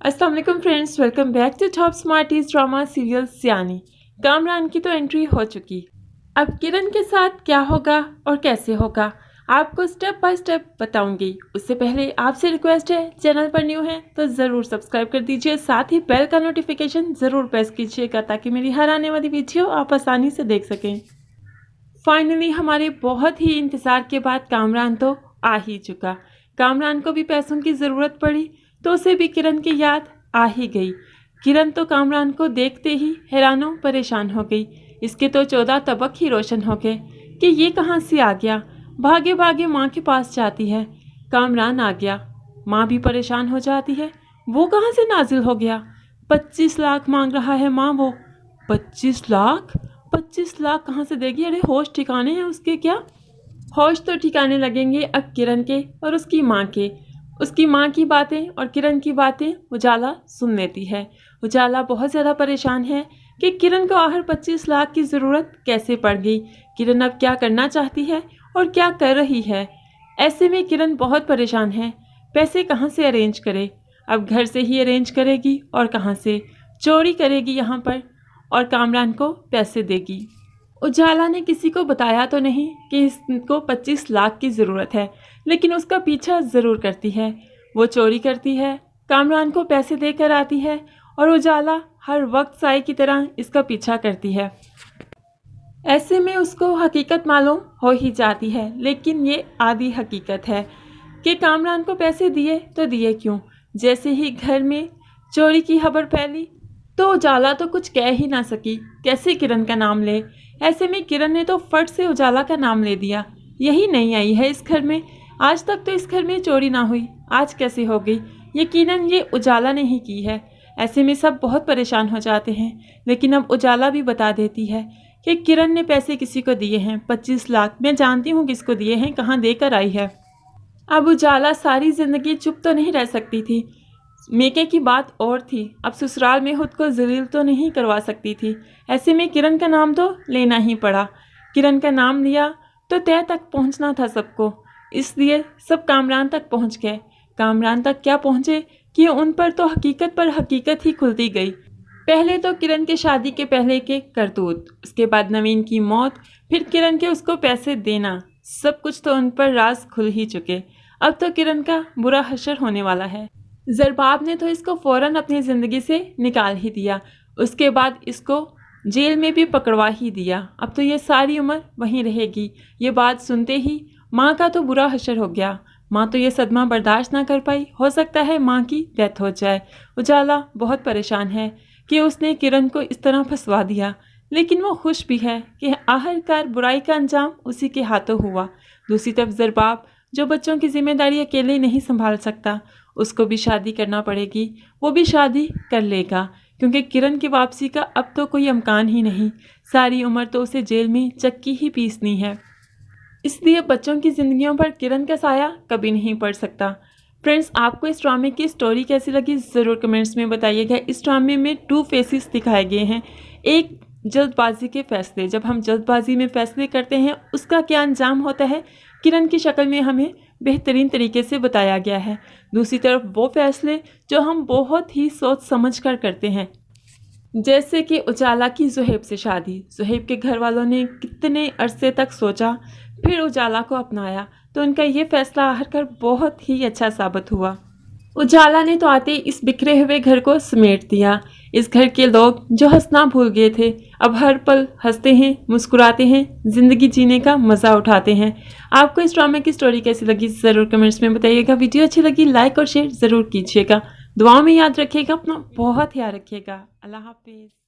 अस्सलाम वालेकुम friends, welcome back to top smarties drama serial Siyani. Kamran की तो एंट्री हो चुकी। अब किरण के साथ क्या होगा और कैसे होगा आपको स्टेप बाय स्टेप बताऊंगी। उससे पहले आपसे रिक्वेस्ट है, चैनल पर न्यू है तो ज़रूर सब्सक्राइब कर दीजिए, साथ ही बेल का नोटिफिकेशन ज़रूर प्रेस कीजिएगा ताकि मेरी हर आने वाली वीडियो आप आसानी से देख सकें। फाइनली हमारे बहुत ही इंतज़ार के बाद कामरान तो आ ही चुका। कामरान को भी पैसों की ज़रूरत पड़ी तो उसे भी किरण की याद आ ही गई। किरण तो कामरान को देखते ही हैरानों परेशान हो गई। इसके तो 14 तबक ही रोशन हो गए कि ये कहाँ से आ गया। भागे भागे माँ के पास जाती है। कामरान आ गया। माँ भी परेशान हो जाती है, वो कहाँ से नाजिल हो गया। 25 लाख मांग रहा है माँ। वो 25 लाख 25 लाख कहाँ से देगी। अरे होश ठिकाने हैं उसके क्या। होश तो ठिकाने लगेंगे अब किरण के और उसकी माँ के। उसकी माँ की बातें और किरण की बातें उजाला सुन लेती है। उजाला बहुत ज़्यादा परेशान है कि किरण को आखिर 25 लाख की ज़रूरत कैसे पड़ गई। किरण अब क्या करना चाहती है और क्या कर रही है। ऐसे में किरण बहुत परेशान है, पैसे कहाँ से अरेंज करे। अब घर से ही अरेंज करेगी और कहाँ से चोरी करेगी यहाँ पर और कामरान को पैसे देगी। उजाला ने किसी को बताया तो नहीं कि इसको 25 लाख की ज़रूरत है, लेकिन उसका पीछा ज़रूर करती है। वो चोरी करती है, कामरान को पैसे देकर आती है और उजाला हर वक्त साई की तरह इसका पीछा करती है। ऐसे में उसको हकीकत मालूम हो ही जाती है, लेकिन ये आधी हकीकत है कि कामरान को पैसे दिए तो दिए क्यों। जैसे ही घर में चोरी की खबर फैली तो उजाला तो कुछ कह ही ना सकी, कैसे किरण का नाम ले। ऐसे में किरण ने तो फट से उजाला का नाम ले दिया। यही नहीं आई है इस घर में, आज तक तो इस घर में चोरी ना हुई, आज कैसे हो गई। यकीनन ये उजाला ने ही की है। ऐसे में सब बहुत परेशान हो जाते हैं, लेकिन अब उजाला भी बता देती है कि किरण ने पैसे किसी को दिए हैं 25 लाख। मैं जानती हूँ किसको दिए हैं, कहाँ देकर आई है। अब उजाला सारी ज़िंदगी चुप तो नहीं रह सकती थी। मेके की बात और थी, अब ससुराल में खुद को जलील तो नहीं करवा सकती थी। ऐसे में किरण का नाम तो लेना ही पड़ा। किरण का नाम लिया तो तय तक पहुंचना था सबको, इसलिए सब कामरान तक पहुंच गए। कामरान तक क्या पहुंचे कि उन पर तो हकीकत पर हकीकत ही खुलती गई। पहले तो किरण के शादी के पहले के करतूत, उसके बाद नवीन की मौत, फिर किरण के उसको पैसे देना, सब कुछ तो उन पर राज खुल ही चुके। अब तो किरण का बुरा हशर होने वाला है। ज़रबाब ने तो इसको फ़ौरन अपनी ज़िंदगी से निकाल ही दिया, उसके बाद इसको जेल में भी पकड़वा ही दिया। अब तो ये सारी उम्र वहीं रहेगी। ये बात सुनते ही माँ का तो बुरा हशर हो गया। माँ तो ये सदमा बर्दाश्त ना कर पाई, हो सकता है माँ की डेथ हो जाए। उजाला बहुत परेशान है कि उसने किरण को इस तरह फंसवा दिया, लेकिन वो खुश भी है कि आखिरकार बुराई का अंजाम उसी के हाथों हुआ। दूसरी तरफ ज़रबाब, जो बच्चों की जिम्मेदारी अकेले नहीं संभाल सकता, उसको भी शादी करना पड़ेगी। वो भी शादी कर लेगा क्योंकि किरण की वापसी का अब तो कोई इम्कान ही नहीं। सारी उम्र तो उसे जेल में चक्की ही पीसनी है, इसलिए बच्चों की ज़िंदगियों पर किरण का साया कभी नहीं पड़ सकता। फ्रेंड्स, आपको इस ड्रामे की स्टोरी कैसी लगी ज़रूर कमेंट्स में बताइएगा। इस ड्रामे में 2 फेसेस दिखाए गए हैं। एक जल्दबाजी के फैसले, जब हम जल्दबाजी में फ़ैसले करते हैं उसका क्या अंजाम होता है, किरण की शक्ल में हमें बेहतरीन तरीके से बताया गया है। दूसरी तरफ वो फैसले जो हम बहुत ही सोच समझ कर करते हैं, जैसे कि उजाला की ज़ुहैब से शादी। ज़ुहैब के घर वालों ने कितने अरसे तक सोचा, फिर उजाला को अपनाया, तो उनका ये फैसला आखिरकार बहुत ही अच्छा साबित हुआ। उजाला ने तो आते इस बिखरे हुए घर को समेट दिया। इस घर के लोग जो हंसना भूल गए थे, अब हर पल हंसते हैं, मुस्कुराते हैं, ज़िंदगी जीने का मज़ा उठाते हैं। आपको इस ड्रामे की स्टोरी कैसी लगी ज़रूर कमेंट्स में बताइएगा। वीडियो अच्छी लगी लाइक और शेयर ज़रूर कीजिएगा। दुआओं में याद रखिएगा, अपना बहुत ख्याल रखिएगा। अल्लाह हाफिज़।